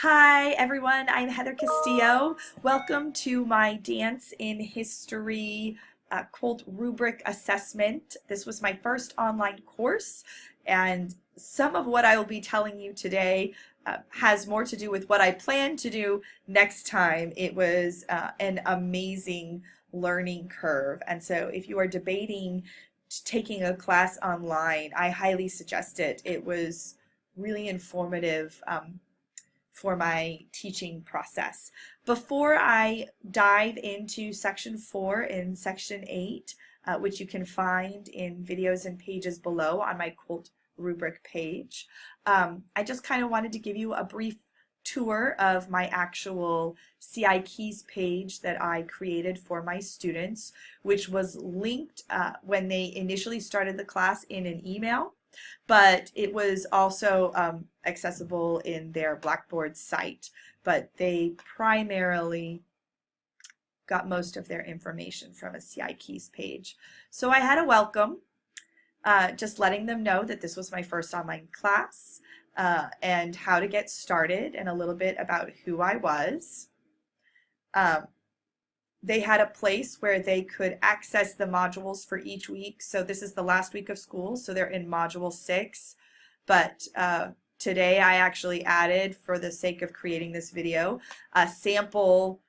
Hi everyone, I'm Heather Castillo. Welcome to my Dance in History QOLT rubric assessment. This was my first online course, and some of what I will be telling you today has more to do with what I plan to do next time. It was an amazing learning curve, and so if you are debating taking a class online, I highly suggest it. It was really informative for my teaching process. Before I dive into section 4 and section 8, which you can find in videos and pages below on my QOLT rubric page, I just kind of wanted to give you a brief tour of my actual CI Keys page that I created for my students, which was linked when they initially started the class in an email, but it was also accessible in their Blackboard site, but they primarily got most of their information from a CI Keys page. So I had a welcome, just letting them know that this was my first online class and how to get started and a little bit about who I was. They had a place where they could access the modules for each week. So this is the last week of school, so they're in module 6. But today I actually added, for the sake of creating this video, a sample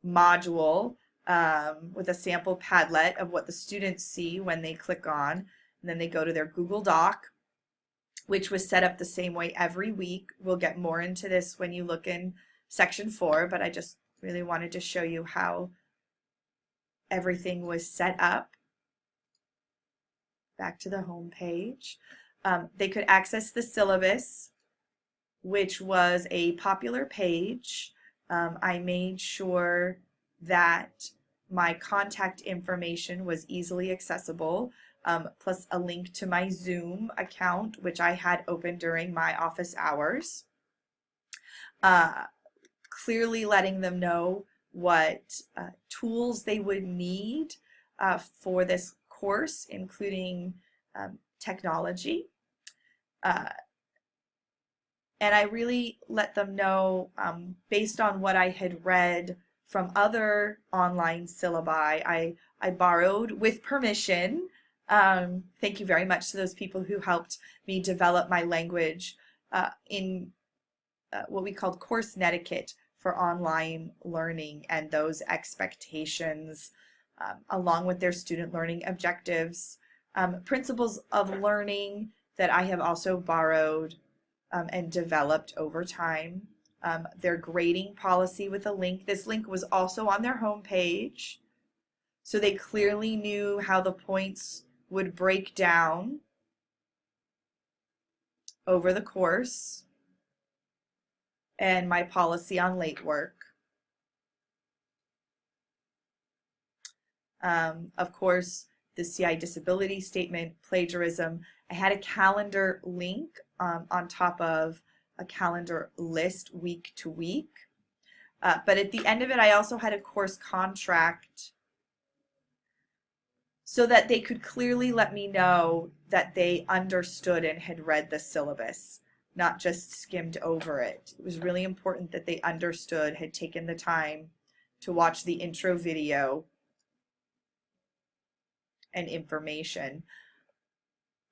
module with a sample Padlet of what the students see when they click on. And then they go to their Google Doc, which was set up the same way every week. We'll get more into this when you look in section 4, but I just really wanted to show you how everything was set up. Back to the home page. They could access the syllabus, which was a popular page. I made sure that my contact information was easily accessible, plus a link to my Zoom account, which I had open during my office hours. Clearly letting them know what tools they would need for this course, including technology. And I really let them know, based on what I had read from other online syllabi, I borrowed with permission. Thank you very much to those people who helped me develop my language in what we called course netiquette for online learning and those expectations, along with their student learning objectives. Principles of learning that I have also borrowed and developed over time. Their grading policy with a link. This link was also on their home page, so they clearly knew how the points would break down over the course, and my policy on late work. Of course, the CI disability statement, plagiarism. I had a calendar link on top of a calendar list week to week. But at the end of it, I also had a course contract so that they could clearly let me know that they understood and had read the syllabus, not just skimmed over it. It was really important that they understood, had taken the time to watch the intro video and information.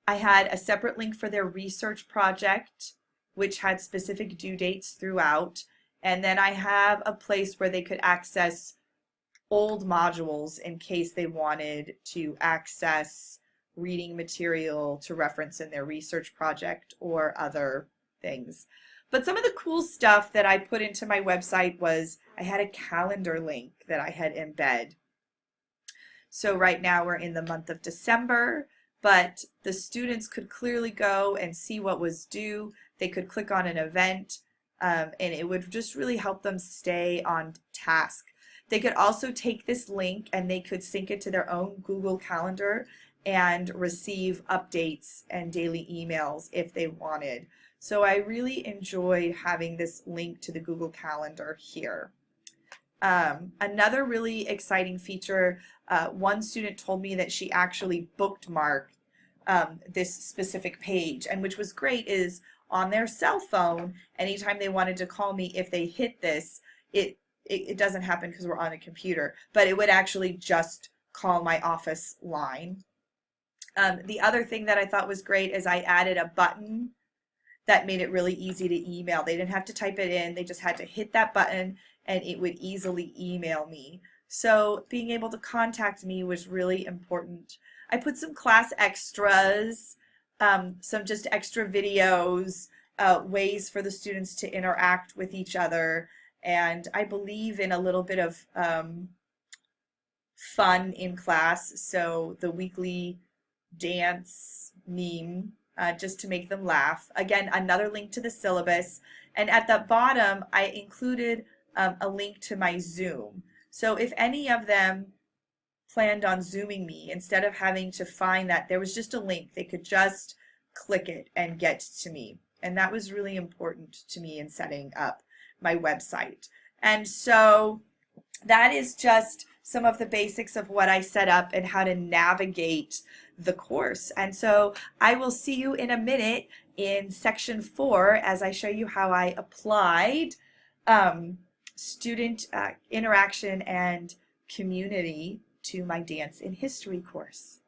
I had a separate link for their research project, which had specific due dates throughout. And then I have a place where they could access old modules in case they wanted to access reading material to reference in their research project or other things. But some of the cool stuff that I put into my website was I had a calendar link that I had embed. So right now we're in the month of December, but the students could clearly go and see what was due. They could click on an event, and it would just really help them stay on task. They could also take this link and they could sync it to their own Google Calendar and receive updates and daily emails if they wanted. So I really enjoyed having this link to the Google Calendar here. Another really exciting feature, one student told me that she actually bookmarked this specific page, and which was great, is on their cell phone anytime they wanted to call me. If they hit this, it doesn't happen because we're on a computer, but it would actually just call my office line. The other thing that I thought was great is I added a button that made it really easy to email. They didn't have to type it in, they just had to hit that button and it would easily email me. So being able to contact me was really important. I put some class extras, some just extra videos, ways for the students to interact with each other, and I believe in a little bit of fun in class, so the weekly dance meme, just to make them laugh. Again, another link to the syllabus, and at the bottom I included a link to my Zoom. So if any of them planned on Zooming me, instead of having to find that, there was just a link. They could just click it and get to me. And that was really important to me in setting up my website. And so that is just some of the basics of what I set up and how to navigate the course. And so I will see you in a minute in section 4 as I show you how I applied student interaction and community to my dance in history course.